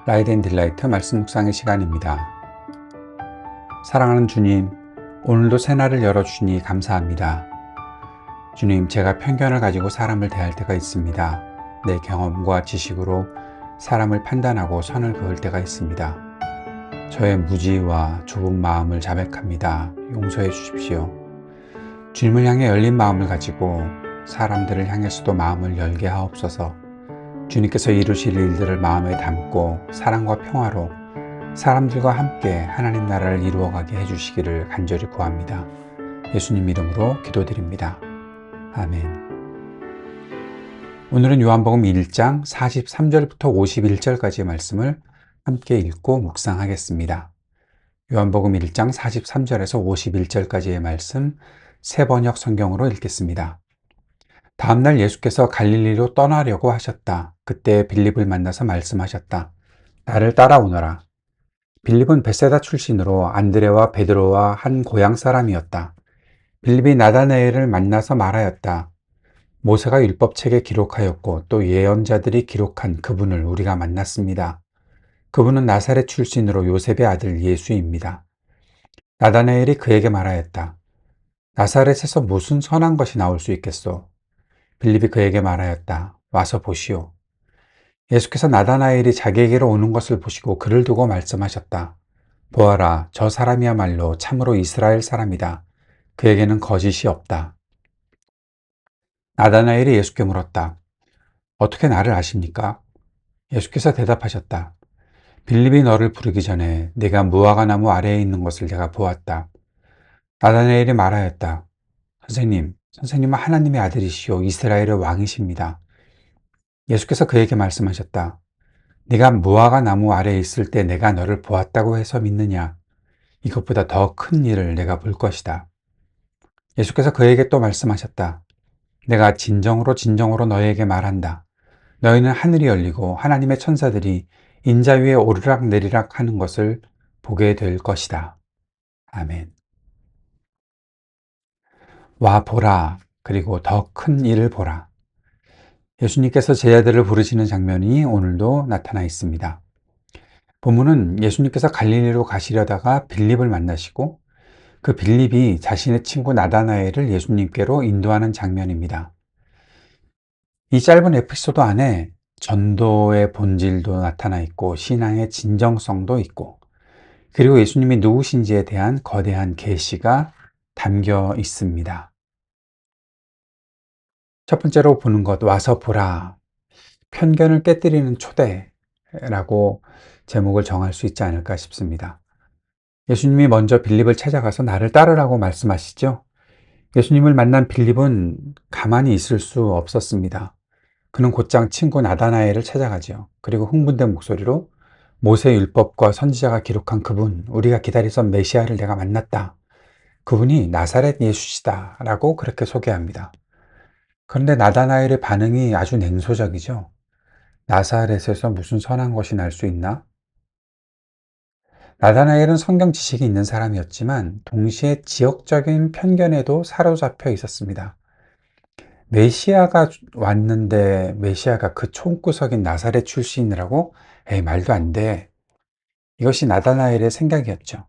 라이드 앤 딜라이트 말씀 묵상의 시간입니다. 사랑하는 주님, 오늘도 새날을 열어주시니 감사합니다. 주님, 제가 편견을 가지고 사람을 대할 때가 있습니다. 내 경험과 지식으로 사람을 판단하고 선을 그을 때가 있습니다. 저의 무지와 좁은 마음을 자백합니다. 용서해 주십시오. 주님을 향해 열린 마음을 가지고 사람들을 향해서도 마음을 열게 하옵소서. 주님께서 이루실 일들을 마음에 담고 사랑과 평화로 사람들과 함께 하나님 나라를 이루어가게 해주시기를 간절히 구합니다. 예수님 이름으로 기도드립니다. 아멘. 오늘은 요한복음 1장 43절부터 51절까지의 말씀을 함께 읽고 묵상하겠습니다. 요한복음 1장 43절에서 51절까지의 말씀 새 번역 성경으로 읽겠습니다. 다음날 예수께서 갈릴리로 떠나려고 하셨다. 그때 빌립을 만나서 말씀하셨다. 나를 따라오너라. 빌립은 베세다 출신으로 안드레와 베드로와 한 고향 사람이었다. 빌립이 나다나엘을 만나서 말하였다. 모세가 율법책에 기록하였고 또 예언자들이 기록한 그분을 우리가 만났습니다. 그분은 나사렛 출신으로 요셉의 아들 예수입니다. 나다나엘이 그에게 말하였다. 나사렛에서 무슨 선한 것이 나올 수 있겠소? 빌립이 그에게 말하였다. 와서 보시오. 예수께서 나다나엘이 자기에게로 오는 것을 보시고 그를 두고 말씀하셨다. 보아라, 저 사람이야말로 참으로 이스라엘 사람이다. 그에게는 거짓이 없다. 나다나엘이 예수께 물었다. 어떻게 나를 아십니까? 예수께서 대답하셨다. 빌립이 너를 부르기 전에 네가 무화과 나무 아래에 있는 것을 내가 보았다. 나다나엘이 말하였다. 선생님은 하나님의 아들이시오 이스라엘의 왕이십니다. 예수께서 그에게 말씀하셨다. 네가 무화과 나무 아래에 있을 때 내가 너를 보았다고 해서 믿느냐? 이것보다 더 큰 일을 내가 볼 것이다. 예수께서 그에게 또 말씀하셨다. 내가 진정으로 너희에게 말한다. 너희는 하늘이 열리고 하나님의 천사들이 인자 위에 오르락 내리락 하는 것을 보게 될 것이다. 아멘. 와 보라, 그리고 더 큰 일을 보라. 예수님께서 제자들을 부르시는 장면이 오늘도 나타나 있습니다. 본문은 예수님께서 갈릴리로 가시려다가 빌립을 만나시고 그 빌립이 자신의 친구 나다나엘을 예수님께로 인도하는 장면입니다. 이 짧은 에피소드 안에 전도의 본질도 나타나 있고 신앙의 진정성도 있고 그리고 예수님이 누구신지에 대한 거대한 계시가 담겨 있습니다. 첫 번째로 보는 것, 와서 보라. 편견을 깨뜨리는 초대라고 제목을 정할 수 있지 않을까 싶습니다. 예수님이 먼저 빌립을 찾아가서 나를 따르라고 말씀하시죠. 예수님을 만난 빌립은 가만히 있을 수 없었습니다. 그는 곧장 친구 나다나엘을 찾아가죠. 그리고 흥분된 목소리로 모세 율법과 선지자가 기록한 그분, 우리가 기다리던 메시아를 내가 만났다. 그분이 나사렛 예수시다 라고 그렇게 소개합니다. 그런데 나다나엘의 반응이 아주 냉소적이죠. 나사렛에서 무슨 선한 것이 날 수 있나? 나다나엘은 성경 지식이 있는 사람이었지만 동시에 지역적인 편견에도 사로잡혀 있었습니다. 메시아가 왔는데 메시아가 그 촌구석인 나사렛 출신이라고? 에이, 말도 안 돼. 이것이 나다나엘의 생각이었죠.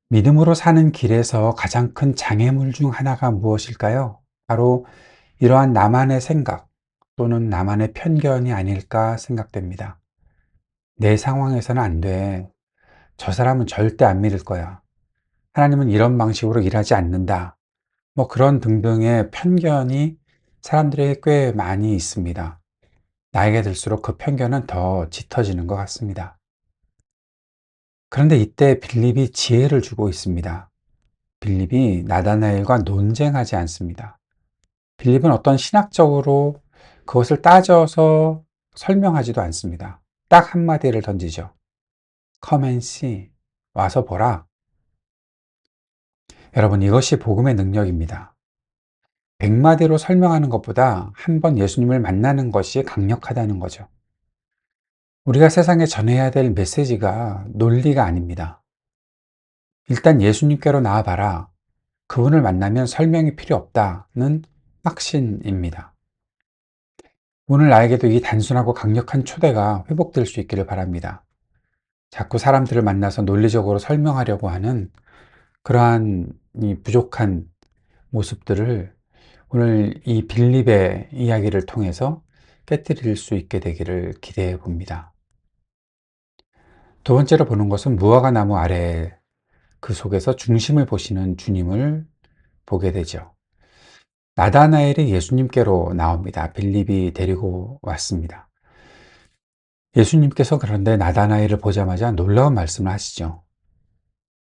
믿음으로 사는 길에서 가장 큰 장애물 중 하나가 무엇일까요? 바로 이러한 나만의 생각 또는 나만의 편견이 아닐까 생각됩니다. 내 상황에서는 안 돼. 저 사람은 절대 안 믿을 거야. 하나님은 이런 방식으로 일하지 않는다. 뭐 그런 등등의 편견이 사람들에게 꽤 많이 있습니다. 나이가 들수록 그 편견은 더 짙어지는 것 같습니다. 그런데 이때 빌립이 지혜를 주고 있습니다. 빌립이 나다나엘과 논쟁하지 않습니다. 빌립은 어떤 신학적으로 그것을 따져서 설명하지도 않습니다. 딱 한마디를 던지죠. Come and see. 와서 보라. 여러분, 이것이 복음의 능력입니다. 100마디로 설명하는 것보다 한 번 예수님을 만나는 것이 강력하다는 거죠. 우리가 세상에 전해야 될 메시지가 논리가 아닙니다. 일단 예수님께로 나와봐라. 그분을 만나면 설명이 필요 없다는 확신입니다. 오늘 나에게도 이 단순하고 강력한 초대가 회복될 수 있기를 바랍니다. 자꾸 사람들을 만나서 논리적으로 설명하려고 하는 그러한 이 부족한 모습들을 오늘 이 빌립의 이야기를 통해서 깨뜨릴 수 있게 되기를 기대해 봅니다. 두 번째로 보는 것은 무화과 나무 아래 그 속에서 중심을 보시는 주님을 보게 되죠. 나다나엘이 예수님께로 나옵니다. 빌립이 데리고 왔습니다. 예수님께서 그런데 나다나엘을 보자마자 놀라운 말씀을 하시죠.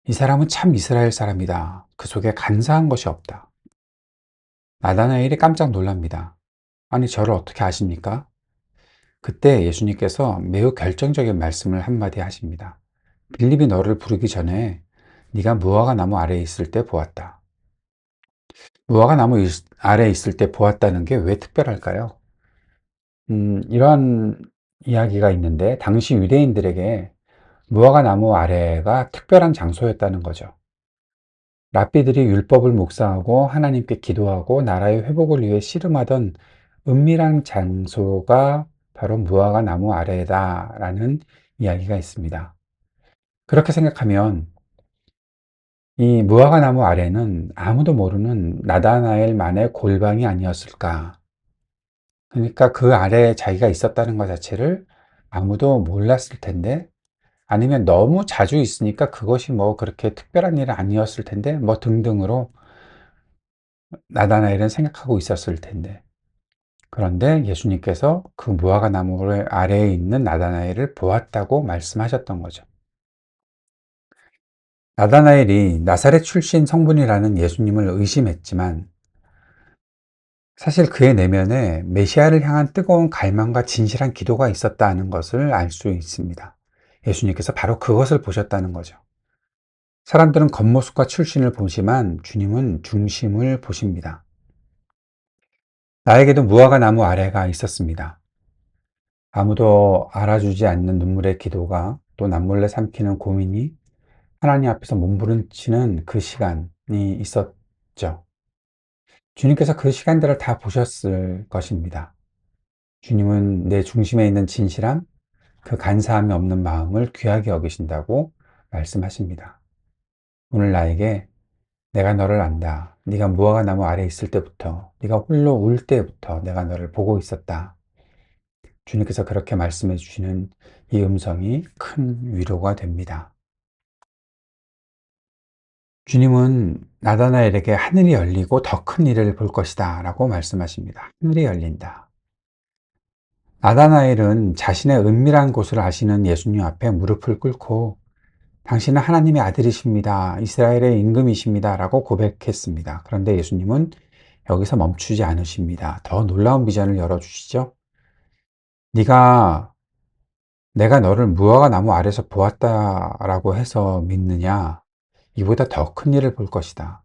이 사람은 참 이스라엘 사람이다. 그 속에 간사한 것이 없다. 나다나엘이 깜짝 놀랍니다. 아니, 저를 어떻게 아십니까? 그때 예수님께서 매우 결정적인 말씀을 한마디 하십니다. 빌립이 너를 부르기 전에 네가 무화과 나무 아래에 있을 때 보았다. 무화과 나무 아래에 있을 때 보았다는 게 왜 특별할까요? 이러한 이야기가 있는데 당시 유대인들에게 무화과 나무 아래가 특별한 장소였다는 거죠. 랍비들이 율법을 묵상하고 하나님께 기도하고 나라의 회복을 위해 씨름하던 은밀한 장소가 바로 무화과 나무 아래다라는 이야기가 있습니다. 그렇게 생각하면 이 무화과 나무 아래는 아무도 모르는 나다나엘만의 골방이 아니었을까. 그러니까 그 아래에 자기가 있었다는 것 자체를 아무도 몰랐을 텐데, 아니면 너무 자주 있으니까 그것이 뭐 그렇게 특별한 일은 아니었을 텐데, 뭐 등등으로 나다나엘은 생각하고 있었을 텐데. 그런데 예수님께서 그 무화과 나무 아래에 있는 나다나엘을 보았다고 말씀하셨던 거죠. 나다나엘이 나사렛 출신 성분이라는 예수님을 의심했지만 사실 그의 내면에 메시아를 향한 뜨거운 갈망과 진실한 기도가 있었다는 것을 알 수 있습니다. 예수님께서 바로 그것을 보셨다는 거죠. 사람들은 겉모습과 출신을 보지만 주님은 중심을 보십니다. 나에게도 무화과 나무 아래가 있었습니다. 아무도 알아주지 않는 눈물의 기도가 또 남몰래 삼키는 고민이 하나님 앞에서 몸부림치는 그 시간이 있었죠. 주님께서 그 시간들을 다 보셨을 것입니다. 주님은 내 중심에 있는 진실함, 그 간사함이 없는 마음을 귀하게 여기신다고 말씀하십니다. 오늘 나에게 내가 너를 안다. 네가 무화과 나무 아래 있을 때부터, 네가 홀로 울 때부터 내가 너를 보고 있었다. 주님께서 그렇게 말씀해 주시는 이 음성이 큰 위로가 됩니다. 주님은 나다나엘에게 하늘이 열리고 더 큰 일을 볼 것이다 라고 말씀하십니다. 하늘이 열린다. 나다나엘은 자신의 은밀한 곳을 아시는 예수님 앞에 무릎을 꿇고 당신은 하나님의 아들이십니다. 이스라엘의 임금이십니다. 라고 고백했습니다. 그런데 예수님은 여기서 멈추지 않으십니다. 더 놀라운 비전을 열어주시죠. 네가 내가 너를 무화과 나무 아래서 보았다라고 해서 믿느냐? 이보다 더 큰 일을 볼 것이다.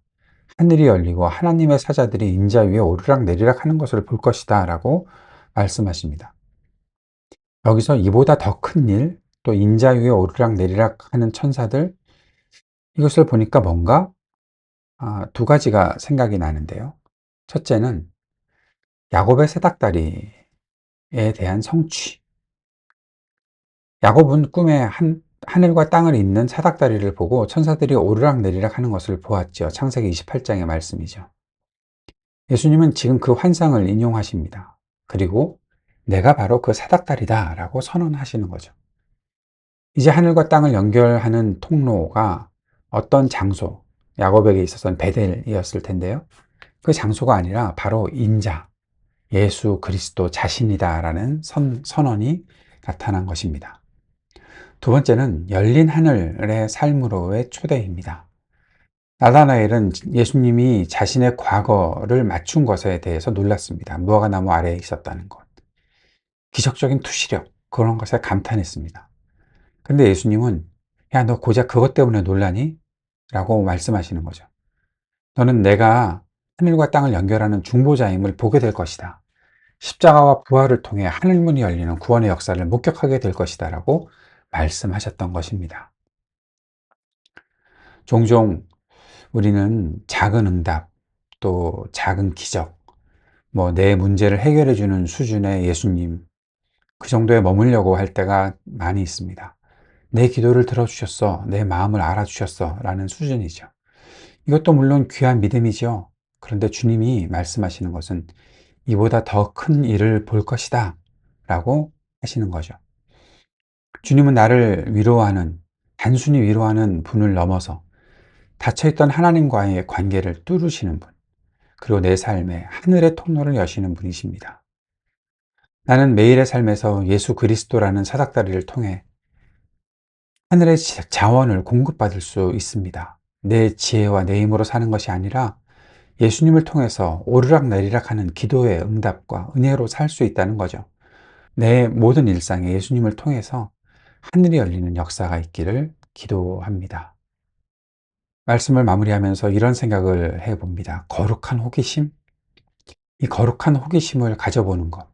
하늘이 열리고 하나님의 사자들이 인자 위에 오르락 내리락 하는 것을 볼 것이다. 라고 말씀하십니다. 여기서 이보다 더 큰 일, 또 인자 위에 오르락 내리락 하는 천사들, 이것을 보니까 뭔가 두 가지가 생각이 나는데요. 첫째는 야곱의 세닥다리에 대한 성취. 야곱은 꿈에 하늘과 땅을 잇는 사닥다리를 보고 천사들이 오르락 내리락 하는 것을 보았죠. 창세기 28장의 말씀이죠. 예수님은 지금 그 환상을 인용하십니다. 그리고 내가 바로 그 사닥다리다 라고 선언하시는 거죠. 이제 하늘과 땅을 연결하는 통로가 어떤 장소, 야곱에게 있어서는 베델이었을 텐데요. 그 장소가 아니라 바로 인자, 예수 그리스도 자신이다라는 선언이 나타난 것입니다. 두 번째는 열린 하늘의 삶으로의 초대입니다. 나다나엘은 예수님이 자신의 과거를 맞춘 것에 대해서 놀랐습니다. 무화과 나무 아래에 있었다는 것. 기적적인 투시력, 그런 것에 감탄했습니다. 근데 예수님은 야, 너 고작 그것 때문에 놀라니? 라고 말씀하시는 거죠. 너는 내가 하늘과 땅을 연결하는 중보자임을 보게 될 것이다. 십자가와 부활을 통해 하늘문이 열리는 구원의 역사를 목격하게 될 것이다 라고 말씀하셨던 것입니다. 종종 우리는 작은 응답, 또 작은 기적, 내 문제를 해결해 주는 수준의 예수님, 그 정도에 머물려고 할 때가 많이 있습니다. 내 기도를 들어주셨어, 내 마음을 알아주셨어 라는 수준이죠. 이것도 물론 귀한 믿음이죠. 그런데 주님이 말씀하시는 것은 이보다 더 큰 일을 볼 것이다 라고 하시는 거죠. 주님은 나를 단순히 위로하는 분을 넘어서 닫혀있던 하나님과의 관계를 뚫으시는 분, 그리고 내 삶에 하늘의 통로를 여시는 분이십니다. 나는 매일의 삶에서 예수 그리스도라는 사닥다리를 통해 하늘의 자원을 공급받을 수 있습니다. 내 지혜와 내 힘으로 사는 것이 아니라 예수님을 통해서 오르락내리락 하는 기도의 응답과 은혜로 살 수 있다는 거죠. 내 모든 일상에 예수님을 통해서 하늘이 열리는 역사가 있기를 기도합니다. 말씀을 마무리하면서 이런 생각을 해봅니다. 거룩한 호기심? 이 거룩한 호기심을 가져보는 것.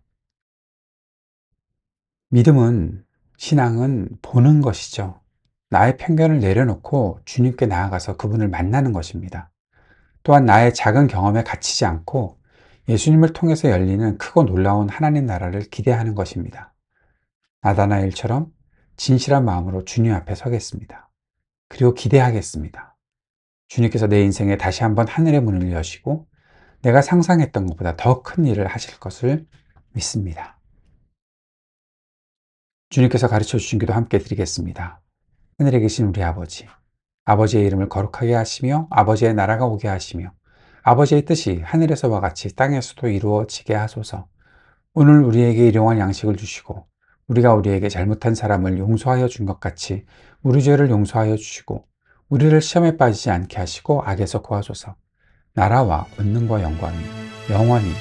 믿음은, 신앙은 보는 것이죠. 나의 편견을 내려놓고 주님께 나아가서 그분을 만나는 것입니다. 또한 나의 작은 경험에 갇히지 않고 예수님을 통해서 열리는 크고 놀라운 하나님 나라를 기대하는 것입니다. 나다나엘처럼 진실한 마음으로 주님 앞에 서겠습니다. 그리고 기대하겠습니다. 주님께서 내 인생에 다시 한번 하늘의 문을 여시고 내가 상상했던 것보다 더 큰 일을 하실 것을 믿습니다. 주님께서 가르쳐 주신 기도 함께 드리겠습니다. 하늘에 계신 우리 아버지, 아버지의 이름을 거룩하게 하시며 아버지의 나라가 오게 하시며 아버지의 뜻이 하늘에서와 같이 땅에서도 이루어지게 하소서. 오늘 우리에게 일용할 양식을 주시고 우리가 우리에게 잘못한 사람을 용서하여 준 것 같이 우리 죄를 용서하여 주시고 우리를 시험에 빠지지 않게 하시고 악에서 구하소서. 나라와 권능과 영광이 영원히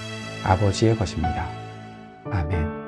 아버지의 것입니다. 아멘.